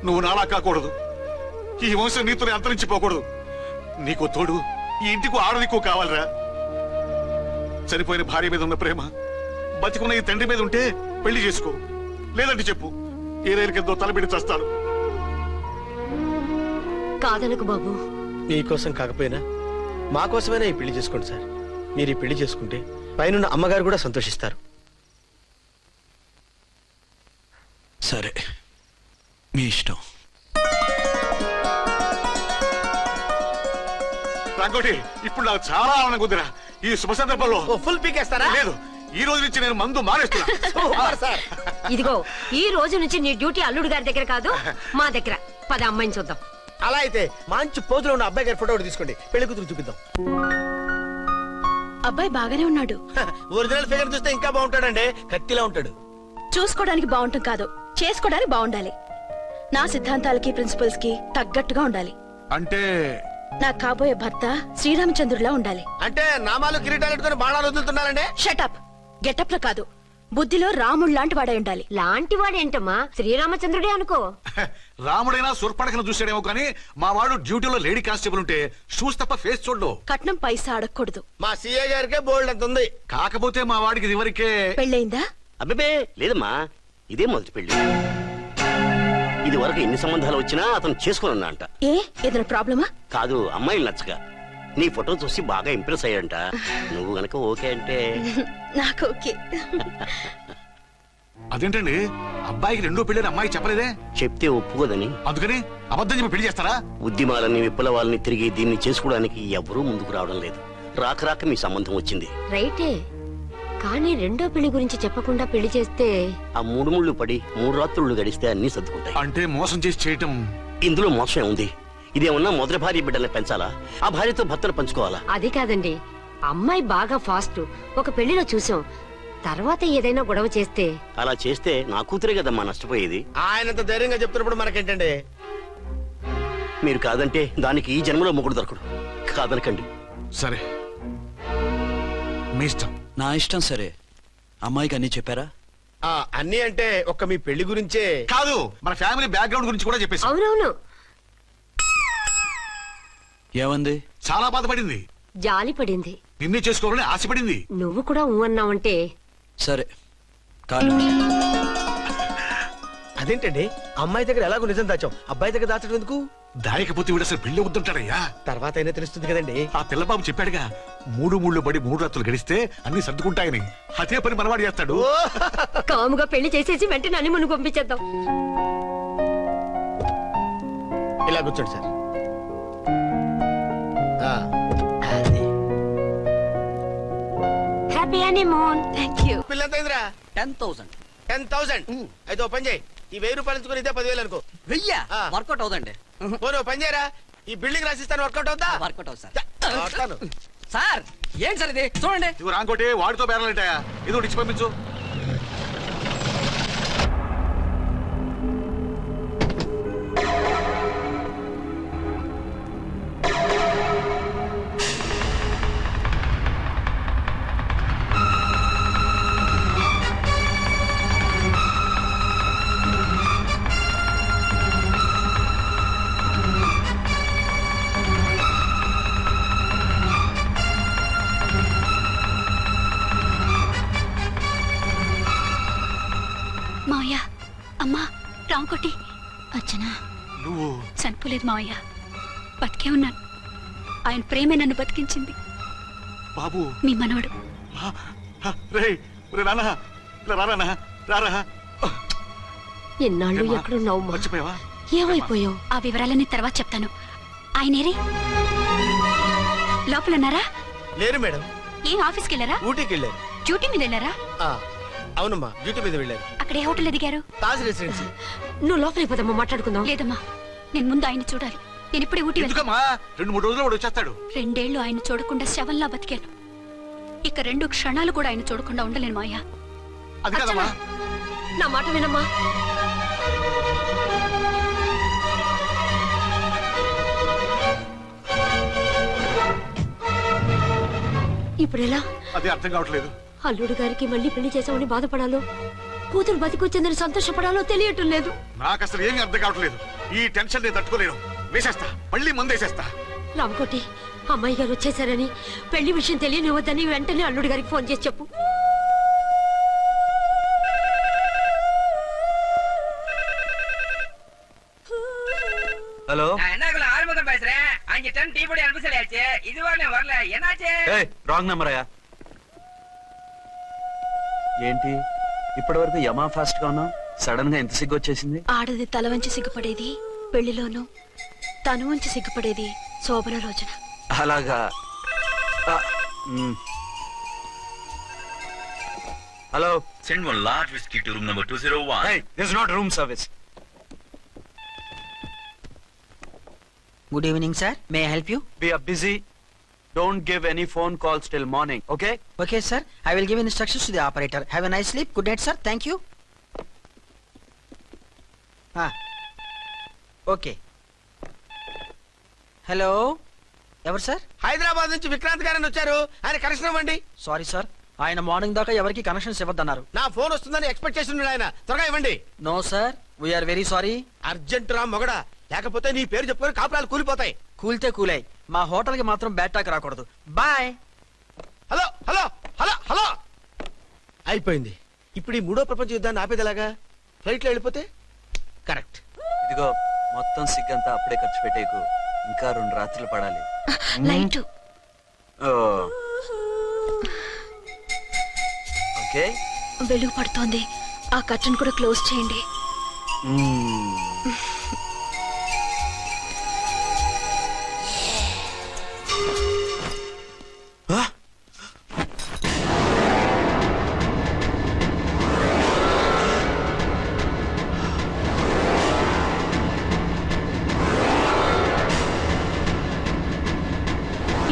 S7: నువ్వు నాలా కాకూడదు, ఈ వంశం నీతోనే అంతరించిపోకూడదు. నీకు తోడు ఈ ఇంటికి ఆడదిక్కు కావాలిరా. చనిపోయిన భార్య మీద ఉన్న ప్రేమ బతికున్న ఈ తండ్రి మీద ఉంటే పెళ్లి చేసుకో. లేదంటే చెప్పు, ఏ రైలు కిందో తలబెడి చేస్తాను.
S3: కాదనకు బాబు.
S4: మీకోసం కాకపోయినా మా కోసమైనా ఈ పెళ్లి చేసుకోండి సార్. మీరు ఈ పెళ్లి చేసుకుంటే పైన అమ్మగారు కూడా సంతోషిస్తారు.
S2: సరే, మీ ఇష్టం.
S7: రాంకోటి, ఇప్పుడు నాకు చాలా ఆనందంగా ఉందిరా. ఈ శుభ సందర్భంలో
S4: ఫుల్ పీకేస్తారా?
S7: లేదు, ఈ రోజు నుంచి నేను మందు మానేస్తున్నా.
S4: సార్
S3: ఇదిగో, ఈ రోజు నుంచి నీ డ్యూటీ అల్లుడు గారి దగ్గర కాదు, మా దగ్గర. పద అమ్మాయిని చూద్దాం.
S4: అలా అయితే మంచి పోజులో ఉన్న అబ్బాయి గారి ఫోటో ఒకటి తీసుకోండి, పెళ్లి కూతురు చూపిద్దాం.
S6: అబ్బాయి బాగానే ఉన్నాడు.
S4: ఒరిజినల్ ఫిగర్ చూస్తే ఇంకా బాగుంటాడండి, కత్తిలా ఉంటాడు.
S6: చూసుకోవడానికి బాగుంటాం కాదు, చేసుకోవడానికి బాగుండాలి. నా సిద్ధాంతాలకి ప్రిన్సిపల్స్ కి తగ్గట్టుగా ఉండాలి.
S7: అంటే
S6: నా కాబోయే భర్త శ్రీరామచంద్రులా ఉండాలి.
S4: అంటే నామాలు కిరీటాలు పెట్టుకుని బాణాలు వదులుతున్నారండి.
S6: షటప్. గెటప్ లో కాదు, బుద్ధిలో రాముడు లాంటి వాడై ఉండాలి.
S3: లాంటి వాడేంటమ్మా, శ్రీరామచంద్రుడే అనుకో.
S7: రాముడైనా సూర్పడకను చూసాడేమో కానీ మా వాడు డ్యూటీలో లేడీ కానిస్టేబుల్ ఉంటే షూస్ తప్ప ఫేస్ చూడడు.
S6: కట్నం పైసా అడగకూడదు.
S4: మా సీఏ గారికే బోల్డ్ అంత ఉంది.
S7: కాకపోతే మా వాడికి ఇదివరకే
S6: పెళ్ళయిందా?
S11: అబ్బే లేదమ్మా, ఇదే మొదటి పెళ్లి. ఇది వరకు ఎన్ని సంబంధాలు వచ్చినా అతను చేసుకున్నా అంట.
S6: ఏ ఏదైనా ప్రాబ్లమా?
S11: కాదు, అమ్మాయిలు నచ్చగా నీ ఫోటో చూసి బాగా ఇంప్రెస్ అయ్యాడంట. నువ్వు గనక ఓకే అంటే
S6: నాకు ఓకే.
S7: అదేంటండి, అబ్బాయికి రెండో పెళ్లి అమ్మాయి చెప్పలేదే?
S11: చెప్తే ఒప్పుకోదని.
S7: అందుకని అబద్ధం చెప్పి పెళ్లి చేస్తారా?
S11: ఉద్యమాలని విప్లవాలని తిరిగి దీన్ని చేసుకోవడానికి ఎవరూ ముందుకు రావడం లేదు. రాక రాక మీ సంబంధం వచ్చింది.
S3: రైటే, కానీ రెండో పెళ్లి గురించి చెప్పకుండా పెళ్లి చేస్తే
S11: ఆ మూడు ముళ్ళు పడి 3 రాత్రులు గడిస్తే అన్ని సర్దుకుంటాయి.
S7: అంటే మోసం చేసి చేయటం
S11: ఇందులో మోసం ఉంది. ఇదేమన్నా మొదటి భార్య బిడ్డల్ని పెంచాలా, ఆ భార్యతో భర్తను పంచుకోవాలా?
S3: అది కాదండి, అమ్మాయి బాగా ఫాస్ట్. ఒక పెళ్లిలో చూసాం, తర్వాత ఏదైనా గొడవ చేస్తే.
S11: అలా చేస్తే నా కూతురే కదమ్మా నష్టపోయేది.
S4: ఆయనంత ధైర్యంగా చెప్తున్నప్పుడు మనకేంటండి?
S11: మీరు కాదంటే దానికి ఈ జన్మలో మొగుడు దొరకడు. కాదనకండి.
S7: సరే, మీ ఇష్టం.
S2: నా ఇష్టం. సరే, అమ్మాయికి అన్ని చెప్పారా?
S4: అన్ని అంటే ఒక్క మీ పెళ్లి గురించే
S7: కాదు, మన ఫ్యామిలీ బ్యాక్గ్రౌండ్ గురించి కూడా చెప్పేసి.
S3: అవునవును.
S2: ఏమంది?
S7: చాలా బాధపడింది,
S3: జాలి పడింది,
S7: నిన్నే చేసుకోవాలని ఆశపడింది.
S3: నువ్వు కూడా ఊ అన్నావంటే.
S2: సరే, కానీ
S4: అదేంటండి, అమ్మాయి దగ్గర ఎలాగో నిజం దాచాం, అబ్బాయి దగ్గర దాచడం ఎందుకు?
S7: దాయకపోతే వీడు అసలు పెళ్లి వద్దంటాడయ్యా.
S4: తర్వాత అయినా తెలుస్తుంది కదండి.
S7: ఆ పిల్లబాబు చెప్పాడుగా, 3 ముళ్ళు పడి 3 రాత్రులు గడిస్తే అన్ని సర్దుకుంటాయని. అదే పని మనవాడు చేస్తాడు.
S3: కాముగా పెళ్లి చేసేసి వెంటనే అని మును పంపించేద్దాం.
S4: ఇలా కూర్చోండి sir.
S3: Happy honeymoon.
S6: Thank you.
S4: పిల్లంతైందిరా?
S12: 10,000.
S4: 10,000. అయితే ఓ పని చేయి, ఈ 1000 రూపాయలు ఎంచుకుని ఇదే 10,000 అనుకో.
S12: 1000 వర్కౌట్ అవుదండి.
S4: పోను పని చేయరా, ఈ బిల్డింగ్ రాసిస్తాను, వర్కౌట్ అవుతా?
S12: వర్కౌట్ అవుతుంది సార్. సార్ ఏంటి సార్ ఇది, చూడండి.
S7: ఇవి రాంకోటి వాడితో బేరాలంటాయా? ఇది ఒకటి ఇచ్చి పంపించు.
S5: మావయ్య, అమ్మా, రాంకోటి, అర్చనా.
S7: నువ్వు
S5: చనిపోలేదు మావయ్య, బతికే ఉన్నాను. ఆయన ప్రేమే నన్ను బతికించింది.
S7: బాబు
S5: మీ మనవడు.
S7: రే రానా రానా రారా
S3: ఎన్నాళ్ళు ఎక్కడున్నావు
S7: మర్చిపోయావా?
S3: ఏమైపోయావు?
S5: ఆ వివరాలన్నీ తర్వాత చెప్తాను. ఆయనేరి లోపల ఉన్నారా?
S4: లేరు మేడం.
S5: ఏం ఆఫీస్కి వెళ్ళారా?
S4: ఊటీకి వెళ్ళారు.
S5: డ్యూటీ మీద వెళ్ళారా?
S4: అవునమ్మా, డ్యూటీ మీద వెళ్ళారు.
S5: అక్కడ ఏ హోటల్ ఎదిగారు?
S4: తాజ్ రెసిడెన్సీ.
S3: నువ్వు లోపలికి పోదమ్మా, మాట్లాడుకుందాం.
S5: లేదమ్మా, నేను ముందు ఆయన చూడాలి. నేను ఇప్పుడే ఊటీ వెళ్తాను.
S7: ఎందుకమ్మా 2-3 రోజుల్లో వాడు వచ్చేస్తాడు.
S5: 2 ఏళ్లు ఆయన చూడకుండా శవంలా బతికాను. ఇక 2 క్షణాలు కూడా ఆయన చూడకుండా ఉండలేను మాయా.
S7: అది కదమ్మా.
S3: నా మాట వినమ్మా. ఇప్పుడు ఎలా?
S7: అది అర్థం కావట్లేదు.
S3: అల్లుడు గారికి మళ్ళీ పెళ్లి చేసామని బాధపడాలో, కూతురు బతికొచ్చిందని సంతోషపడాలో తెలియటం లేదు.
S7: నాకు అసలు ఏమీ అర్థం కావట్లేదు. ఈ టెన్షన్ నేను తట్టుకోలేను. వేసేస్తా, మళ్ళీ మందేసేస్తా.
S3: రామకోటి, అమ్మాయి గారు వచ్చేసారని, పెళ్లి విషయం తెలియనివ్వద్దని వెంటనే అల్లుడు గారికి ఫోన్ చేసి చెప్పు.
S2: ஹலோ
S12: என்ன ஆரம்பம் பேசுறேன். 5 டன் டீ பொடி அனுப்பி சொல்லியாச்சு. இது வரல வரல. என்னாச்சு?
S2: రాంగ్ నెంబర్ అయ్యా. ఏంటి ఇప్పటి వరకు యమా ఫాస్ట్ గా ఉన్నావు, సడన్ గా ఎంత సిగ్గు వచ్చేసింది?
S6: ఆడది తల వంచి సిగ్గుపడేది పెళ్లిలోను, తను వంచి సిగ్గుపడేది శోభన రోజున.
S2: అలాగా. Hello,
S13: Send one large whiskey to room number 201.
S2: hey, this is not room service.
S12: Good evening, sir. May I help you?
S2: We are busy. Don't give any phone calls till morning, okay?
S12: Okay, sir. I will give instructions to the operator. Have a nice sleep. Good night, sir. Thank you. Okay. Hello. ఎవరు sir?
S4: Hyderabad నుంచి విక్రాంత్ గారని వచ్చారు. ఆయన connection ఇవ్వండి.
S12: Sorry sir, ఆయన morning దాకా ఎవరికి connections ఇవ్వద్దన్నారు.
S4: నా ఫోన్ వస్తుందని ఎక్స్పెక్ట్ చేసి ఉన్నాడు ఆయన. త్వరగా ఇవ్వండి.
S12: No sir, we are very sorry.
S4: Urgent రా మొగడా, లేకపోతే నీ పేరు చెప్పుకొని కాపురాలు కూలిపోతాయి.
S12: కూల్తే కూలాయి, మా హోటల్ కి మాత్రం బ్యాడ్ టాక్ రాకూడదు. Bye.
S4: Hello hello hello hello. అయిపోయింది. ఇప్పుడు ఈ 3వ ప్రపంచ యుద్ధాన్ని ఆపేదిలాగా? ఫ్లైట్ లో వెళ్ళిపోతే కరెక్ట్.
S2: ఇదిగో మొత్తం సిగ్గంతా అప్పుడే ఖర్చు పెట్టేకు, ఇంకా 2 రాత్రులు పడాలి.
S5: లైట్
S2: ఓకే,
S6: వెలుగు పడుతోంది. ఆ కర్టన్ కూడా క్లోజ్ చేయండి.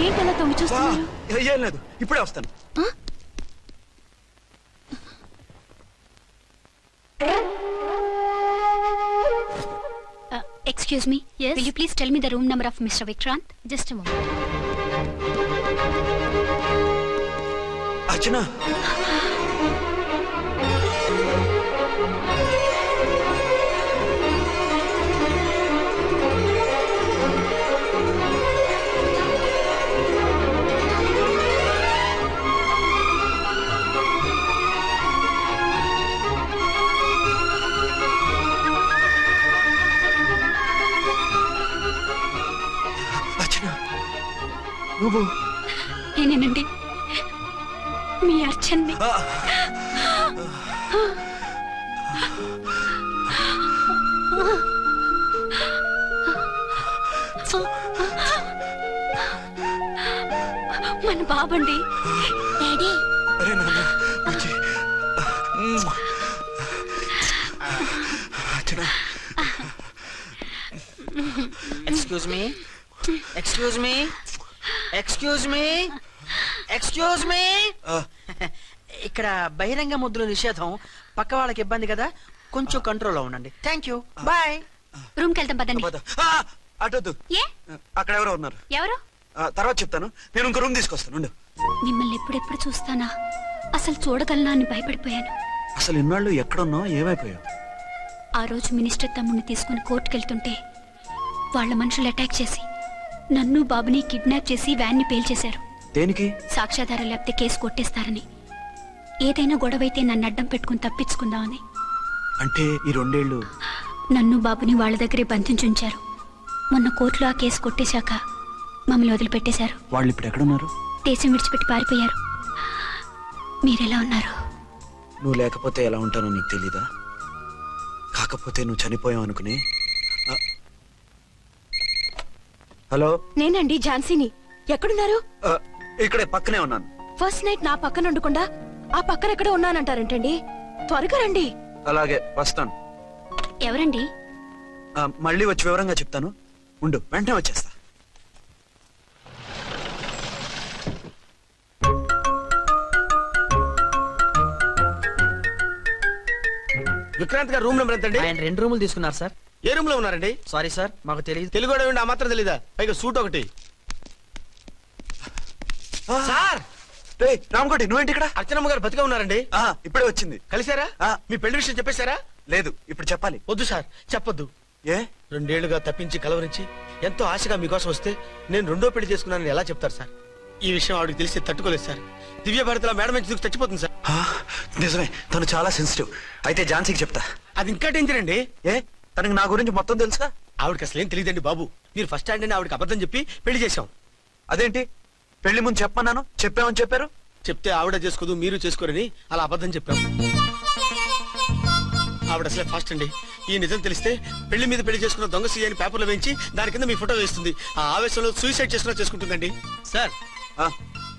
S6: ఏంటలా తొంగి చూస్తున్నారు?
S2: ఏం లేదు, ఇప్పుడే వస్తాను.
S5: Excuse me. Yes. Will you please tell me the room number of Mr. Vikrant? Just a moment.
S2: అర్చన, నువ్వు?
S5: నేనేనండి, మీ అర్చన్ని. మన బాబండి. డాడీ.
S2: అరే నాన్న, వచ్చి. Archana.
S12: Excuse me, excuse me, excuse me, excuse me. ఇక్కడ బహిరంగ ముద్దుల నిషేధం, పక్క వాళ్ళకి ఇబ్బంది కదా, కొంచెం కంట్రోల్లో ఉండండి. Thank you. బాయ్.
S5: రూమ్కి వెళ్తాం పదండి.
S2: అటొద్దు,
S5: ఏ?
S2: అక్కడ ఎవరో ఉన్నారు.
S5: ఎవరు?
S2: తర్వాత చెప్తాను. నేను ఇంకో రూమ్ తీసుకొస్తాను. ఉండు.
S5: మిమ్మల్ని ఎప్పుడెప్పుడు చూస్తానా, అసలు చూడగలనా అని భయపడిపోయాను.
S2: అసలు ఇన్నాళ్ళు ఎక్కడున్నావు, ఏమైపోయావు?
S5: ఆ రోజు మినిస్టర్ తమ్ముడిని తీసుకుని కోర్టుకెళ్తుంటే వాళ్ళ మనుషులు అటాక్ చేసి నన్ను బాబుని కిడ్నాప్ చేసి వ్యాన్ని పేల్చేశారు.
S2: దేనికి?
S5: సాక్ష్యాధారం లేకపోతే కేసు కొట్టేస్తారని. ఏదైనా గొడవైతే నన్ను అడ్డం పెట్టుకుని తప్పించుకుందామని.
S2: అంటే ఈ 2 ఏళ్ళు
S5: నన్ను బాబుని వాళ్ళ దగ్గరే బంధించుంచారు. మొన్న కోర్టులో ఆ కేసు కొట్టేశాక మమ్మల్ని వదిలిపెట్టేశారు.
S2: వాళ్ళు ఇప్పుడు ఎక్కడున్నారు?
S5: దేశం విడిచిపెట్టి పారిపోయారు. మీరెలా ఉన్నారు?
S2: నువ్వు లేకపోతే ఎలా ఉంటానో నీకు తెలీదా? కాకపోతే నువ్వు చనిపోయావు అనుకుని. హలో,
S6: నేనండి ఝాన్సీని. ఎక్కడున్నారు?
S2: ఇక్కడే పక్కనే ఉన్నాను.
S6: ఫస్ట్ నైట్ నా పక్కన ఉండకుండా ఆ పక్కన ఎక్కడ ఉన్నానంటారేంటండి? త్వరగా రండి.
S2: అలాగే వస్తాను.
S5: ఎవరండి?
S2: మళ్ళీ వచ్చి వివరంగా చెప్తాను. ఉండు, వెంటనే వచ్చేస్తా.
S4: విక్రాంత్ గారు రూమ్ నెంబర్ ఎంతండి?
S12: ఆయన 2 రూములు తీసుకున్నారు సార్.
S4: ఏ రూమ్ లో ఉన్నారండి?
S12: సారీ సార్, మాకు తెలియదు.
S4: తెలుగు ఆ మాత్రం తెలీదా? పైగా సూట్ ఒకటి.
S12: సార్
S2: రామకోటి, నువ్వేంటి ఇక్కడ?
S4: అర్చనమ్మ గారు బతిగా ఉన్నారండి.
S2: ఇప్పుడే వచ్చింది.
S4: కలిసారా? మీ పెళ్లి విషయం చెప్పేశారా?
S2: లేదు, ఇప్పుడు చెప్పాలి.
S4: వద్దు సార్, చెప్పొద్దు.
S2: ఏ?
S4: 2 ఏళ్లుగా తప్పించి కలవరించి ఎంతో ఆశగా మీకోసం వస్తే నేను 2వ పెళ్లి చేసుకున్నానని ఎలా చెప్తారు సార్? ఈ విషయం ఆవిడకి తెలిసి తట్టుకోలేదు సార్. దివ్య భారతిలో మేడం నుంచి దూకి చచ్చిపోతుంది సార్.
S2: నిజమే, తను చాలా సెన్సిటివ్. అయితే ఝాన్సీకి చెప్తా.
S4: అది ఇంకా డేంజర్ అండి.
S2: ఏ? తనకి నా గురించి మొత్తం తెలుసా?
S4: ఆవిడకి అసలు ఏం తెలియదండి బాబు. మీరు ఫస్ట్ హ్యాండ్ అని ఆవిడకి అబద్ధం చెప్పి పెళ్లి చేశాం.
S2: అదేంటి? పెళ్లి ముందు చెప్పమన్నాను, చెప్పామని చెప్పారు.
S4: చెప్తే ఆవిడ చేసుకోదు, మీరు చేసుకోరని అలా అబద్ధం చెప్పాం. ఆవిడ అసలే ఫాస్ట్ అండి. ఈ నిజం తెలిస్తే పెళ్లి మీద పెళ్లి చేసుకున్న దొంగ సీ అని పేపర్లో వేయించి దాని కింద మీ ఫోటో వేస్తుంది. ఆ ఆవేశంలో సూసైడ్ చేసుకున్నా చేసుకుంటుందండి.
S12: సార్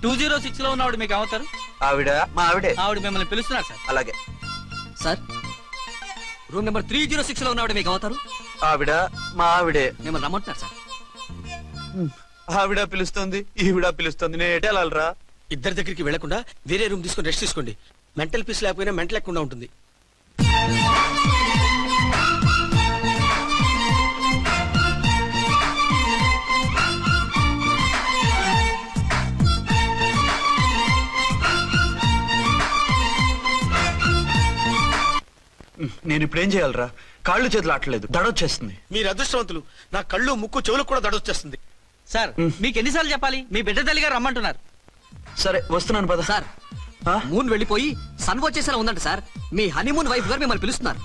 S12: 206 లో ఉన్నవాడు మీకు అవుతారు?
S2: ఆవిడ మా ఆవిడే.
S12: ఆవిడ మిమ్మల్ని పిలుస్తున్నారు సార్.
S2: అలాగే
S12: సార్, రూమ్ నెంబర్ 306 లో ఉన్నవాడు మీకు అవుతారు?
S2: ఆవిడ మా ఆవిడే.
S12: మిమ్మల్ని రమ్మంటున్నారు సార్.
S2: ఆవిడ పిలుస్తుంది, ఈవిడ పిలుస్తుంది. నేను ఎటెళ్ళాలరా?
S4: ఇద్దరి దగ్గరికి వెళ్లకుండా వేరే రూమ్ తీసుకొని రెస్ట్ తీసుకోండి. మెంటల్ పీస్ లేకపోయినా మెంటల్ లేకుండా ఉంటుంది.
S2: నేను ఇప్పుడు ఏం చేయాలరా? కాళ్ళు చేతులు ఆటలేదు, దడొచ్చేస్తుంది.
S4: మీరు అదృష్టవంతులు. నా కళ్ళు, ముక్కు, చెవులకు కూడా దడొచ్చేస్తుంది.
S12: సార్, మీకు ఎన్నిసార్లు చెప్పాలి? మీ బిడ్డ తల్లి గారు రమ్మంటున్నారు.
S2: సరే, వస్తున్నాను పద.
S12: సార్, మూన్ వెళ్ళిపోయి సన్ వచ్చేసేలా ఉందంట సార్. మీ హనీమూన్ వైఫ్ గారు మిమ్మల్ని పిలుస్తున్నారు.